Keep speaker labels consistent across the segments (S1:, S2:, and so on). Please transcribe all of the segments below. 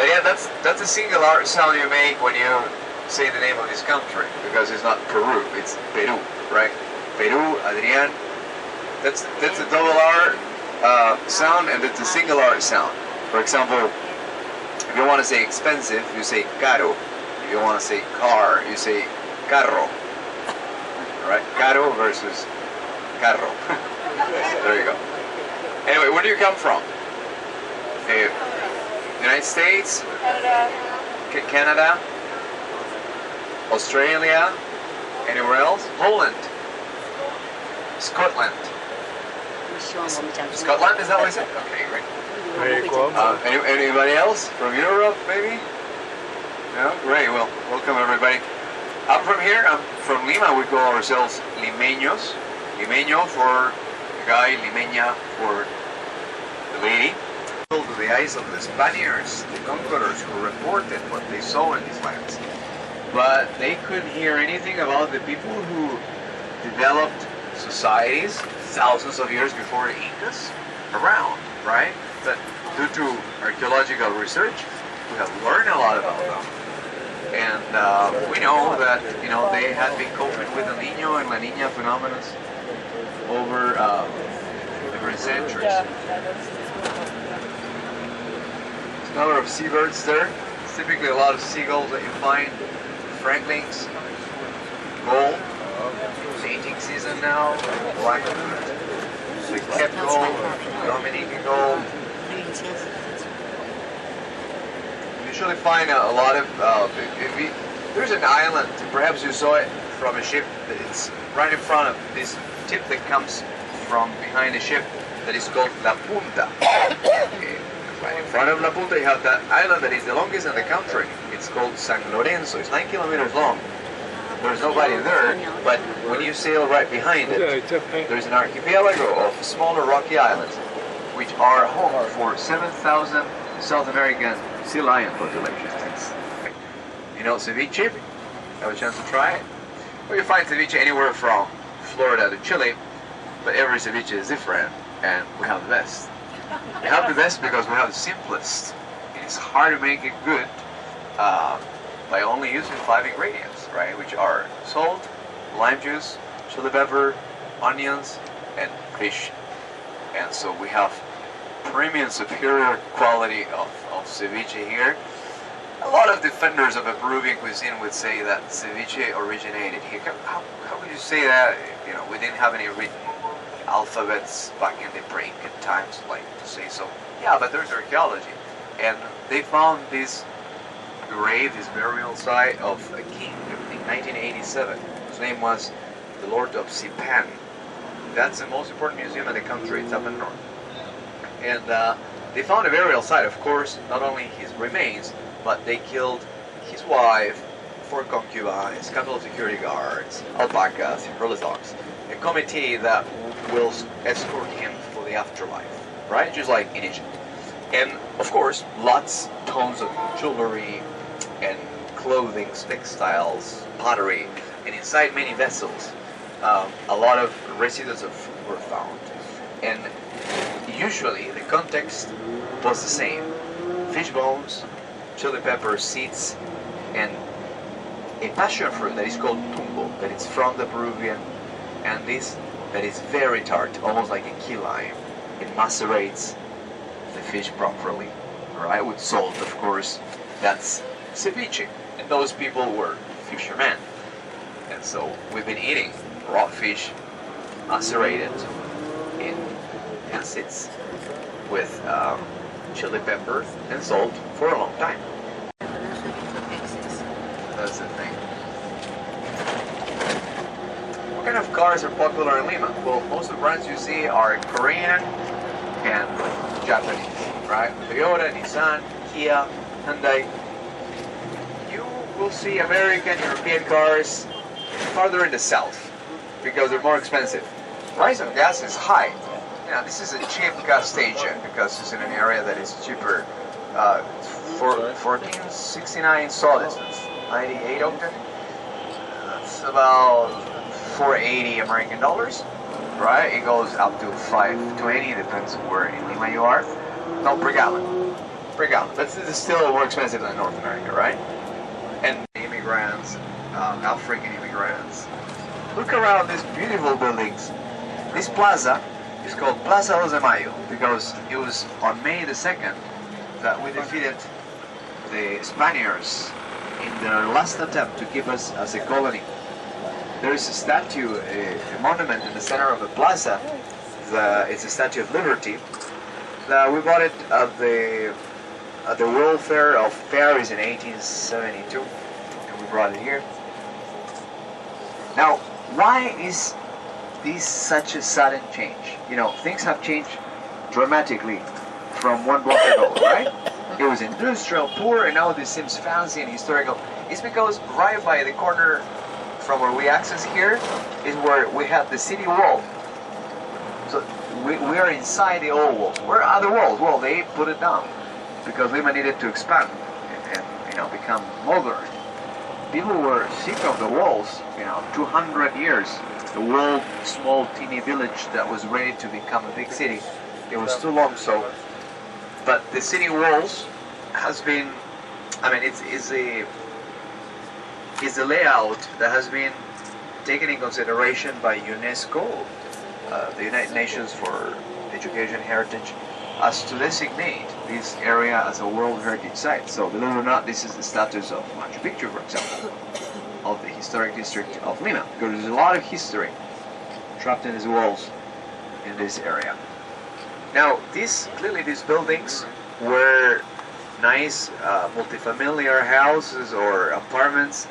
S1: Yeah, that's a singular sound you make when you say the name of this country, because it's not Peru, it's Peru, right? Peru, Adrian. That's a double R sound, and it's a single R sound. For example, if you want to say expensive, you say caro. If you want to say car, you say carro. Right? Caro versus carro. There you go. Anyway, where do you come from? United States? Canada? Australia? Anywhere else? Poland? Scotland? Scotland, is that what I said? Okay, great. Anybody else? From Europe, maybe? No? Great, well, welcome everybody. I'm from here, I'm from Lima. We call ourselves Limeños. Limeño for the guy, Limeña for the lady. To the eyes of the Spaniards, the conquerors, who reported what they saw in these lands. But they couldn't hear anything about the people who developed societies thousands of years before the Incas around, right? But due to archaeological research, we have learned a lot about them. And we know that, you know, they had been coping with El Niño and La Niña phenomena over different centuries. There's a number of seabirds there. It's typically a lot of seagulls that you find. Franklins, gold, painting season now, black the kept gold, Dominican gold. You usually find a lot of, there's an island, perhaps you saw it from a ship, it's right in front of this tip that comes from behind the ship that is called La Punta. Okay. Right in front of La Punta you have that island that is the longest in the country. It's called San Lorenzo. It's 9 kilometers long. There's nobody there, but when you sail right behind it, there's an archipelago of smaller rocky islands, which are home for 7,000 South American sea lion populations. You know ceviche? Have a chance to try it? Well, you find ceviche anywhere from Florida to Chile, but every ceviche is different, and we have the best. We have the best because we have the simplest. It is hard to make it good by only using 5 ingredients, right? Which are salt, lime juice, chili pepper, onions, and fish. And so we have premium, superior quality of ceviche here. A lot of defenders of a Peruvian cuisine would say that ceviche originated here. How could you say that? You know, we didn't have any written alphabets back in the pre-Incan times, like to say so. Yeah, but there's archaeology, and they found this grave, this burial site of a king in 1987. His name was the Lord of Sipan. That's the most important museum in the country. It's up in north. And they found a burial site, of course, not only his remains, but they killed his wife, 4 concubines, a couple of security guards, alpacas, herdless dogs, a committee that will escort him for the afterlife, right? Just like in Egypt. And of course, tons of jewelry and clothing, textiles, pottery, and inside many vessels, a lot of residues of food were found. And usually the context was the same: fish bones, chili pepper seeds, and a passion fruit that is called tumbo, that is from the Peruvian Andes, that is very tart, almost like a key lime. It macerates the fish properly, right, with salt, of course. That's ceviche, and those people were fishermen. And so we've been eating raw fish macerated in acids with chili pepper and salt for a long time. That's the thing. What kind of cars are popular in Lima? Well, most of the brands you see are Korean and Japanese, right? Toyota, Nissan, Kia, Hyundai. You will see American, European cars farther in the south because they're more expensive. Price of gas is high. Now, this is a cheap gas station because it's in an area that is cheaper. For 1469 solid, 98 octane. That's about 480 American dollars, right? It goes up to 520, depends where in Lima you are. No, per gallon. per gallon. But this is still more expensive than North America, right? And immigrants, African immigrants. Look around these beautiful buildings. This plaza is called Plaza 2 de Mayo because it was on May the 2nd that we defeated the Spaniards in their last attempt to keep us as a colony. There is a statue, a monument in the center of the plaza. It's a Statue of Liberty. We bought it at the World Fair of Paris in 1872, and we brought it here. Now, why is this such a sudden change? You know, things have changed dramatically from one block ago, right? It was industrial, poor, and now this seems fancy and historical. It's because right by the corner from where we access here is where we have the city wall. So we are inside the old walls. Where are the walls? Well, they put it down because Lima needed to expand and become modern. People were sick of the walls. 200 years, the walled small teeny village that was ready to become a big city. It was too long. So, but the city walls has been, it's a layout that has been taken in consideration by UNESCO, the United Nations for Education Heritage, as to designate this area as a World Heritage Site. So believe it or not, this is the status of Machu Picchu, for example, of the historic district of Lima, because there's a lot of history trapped in these walls in this area. Now, clearly these buildings were nice multifamiliar houses or apartments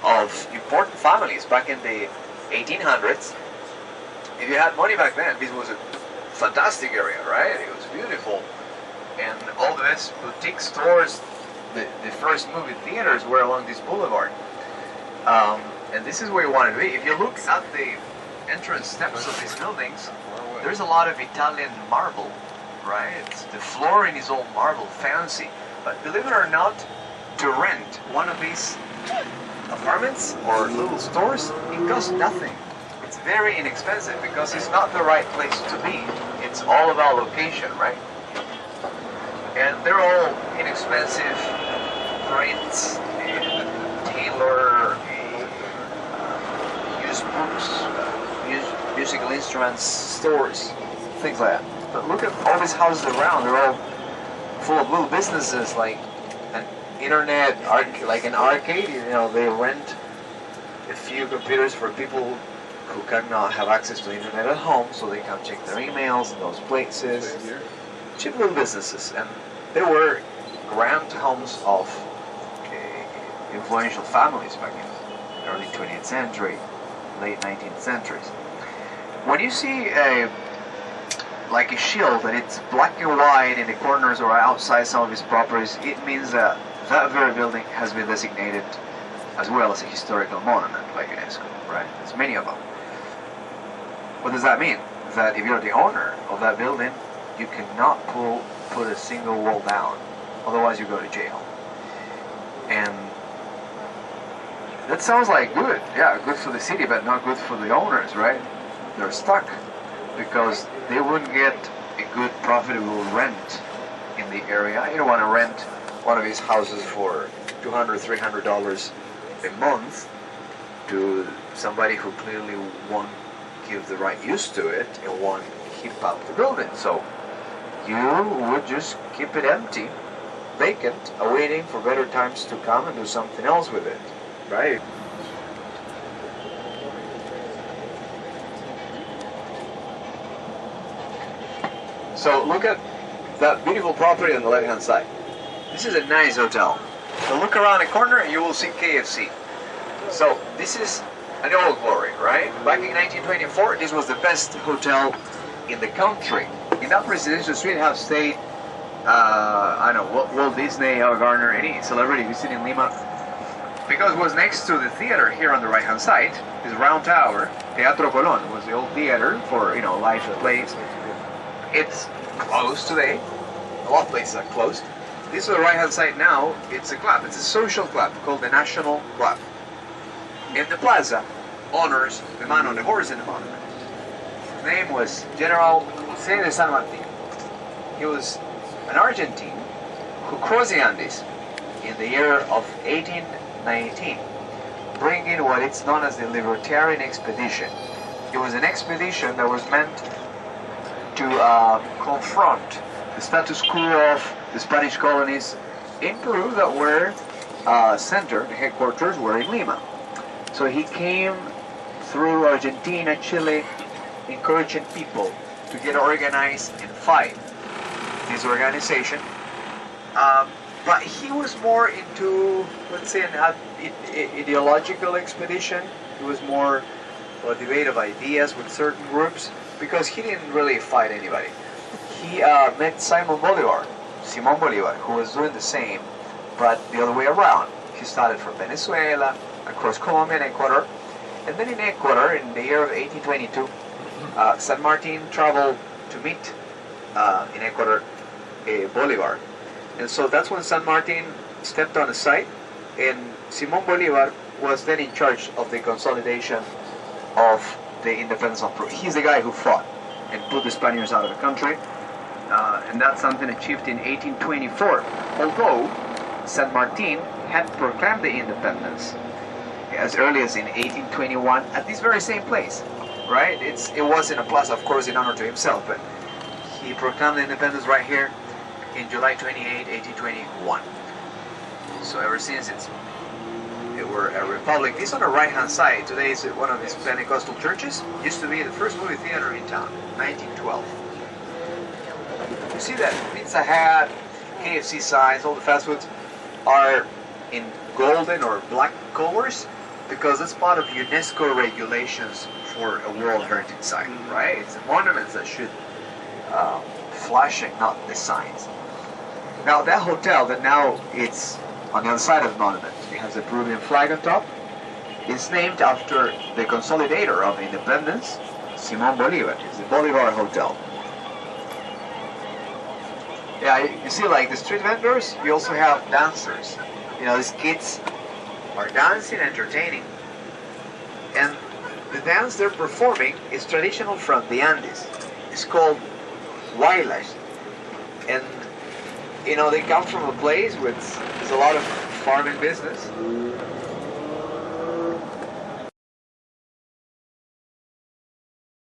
S1: of important families back in the 1800s. If you had money back then, this was a fantastic area, right? It was beautiful. And all the best boutique stores, the first movie theaters were along this boulevard. And this is where you wanted to be. If you look at the entrance steps of these buildings, there's a lot of Italian marble, right? The flooring is all marble, fancy. But believe it or not, to rent one of these apartments or little stores, it costs nothing. It's very inexpensive because it's not the right place to be. It's all about location, right? And they're all inexpensive prints, tailor, used books, musical instruments, stores, things like that. But look at all these houses around. They're all full of little businesses like an internet, like an arcade. They rent a few computers for people who cannot have access to the internet at home, so they can check their emails in those places. Cheap little businesses, and they were grand homes of influential families back in the early 20th century, late 19th centuries. When you see like a shield that it's black and white in the corners or outside some of its properties, it means that that very building has been designated as well as a historical monument by UNESCO, right? There's many of them. What does that mean? That if you're the owner of that building, you cannot put a single wall down, otherwise you go to jail. And that sounds like good, yeah, good for the city, but not good for the owners, right? They're stuck because they wouldn't get a good profitable rent in the area. You don't want to rent one of these houses for $200, $300 a month to somebody who clearly won't give the right use to it and won't keep up the building. So you would just keep it empty, vacant, awaiting for better times to come and do something else with it, right? So look at that beautiful property on the left hand side. This is a nice hotel. So look around the corner and you will see KFC. So this is an old glory, right? Back in 1924, this was the best hotel in the country. In that residential suite have stayed, I don't know, Walt Disney, Ava Gardner, any celebrity visiting Lima. Because it was next to the theater here on the right hand side, this round tower, Teatro Colón, was the old theater for, live plays. It's closed today. A lot of places are closed. This is the right hand side now. It's a club. It's a social club called the National Club. In the plaza honors the man on the horse in the monument. His name was General José de San Martín. He was an Argentine who crossed the Andes in the year of 1819, bringing what is known as the Libertarian Expedition. It was an expedition that was meant to confront the status quo of the Spanish colonies in Peru that were centered, the headquarters were in Lima. So he came through Argentina, Chile, encouraging people to get organized and fight this organization. But he was more into, let's say, an ideological expedition. It was more a debate of ideas with certain groups, because he didn't really fight anybody. He met Simon Bolivar, who was doing the same, but the other way around. He started from Venezuela, across Colombia and Ecuador, and then in Ecuador, in the year of 1822, San Martin traveled to meet in Ecuador Bolivar. And so that's when San Martin stepped on the site, and Simón Bolívar was then in charge of the consolidation of the independence of Peru. He's the guy who fought and put the Spaniards out of the country, and that's something achieved in 1824. Although San Martin had proclaimed the independence as early as in 1821 at this very same place, right? It wasn't a plaza, of course, in honor to himself, but he proclaimed the independence right here in July 28, 1821. So ever since it were a republic. This on the right-hand side today is one of these Pentecostal churches. Used to be the first movie theater in town, 1912. You see that Pizza Hut, KFC signs, all the fast foods are in golden or black colors because it's part of UNESCO regulations for a World Heritage Site, right? It's the monuments that should flashing, not the signs. Now that hotel that now it's on the other side of the monument, it has a Peruvian flag on top. It's named after the consolidator of independence, Simón Bolívar. It's the Bolivar Hotel. Yeah, you see, like the street vendors, you also have dancers. You know, these kids are dancing, entertaining. And the dance they're performing is traditional from the Andes. It's called Huaylas. And, you know, they come from a place with there's a lot of farming business.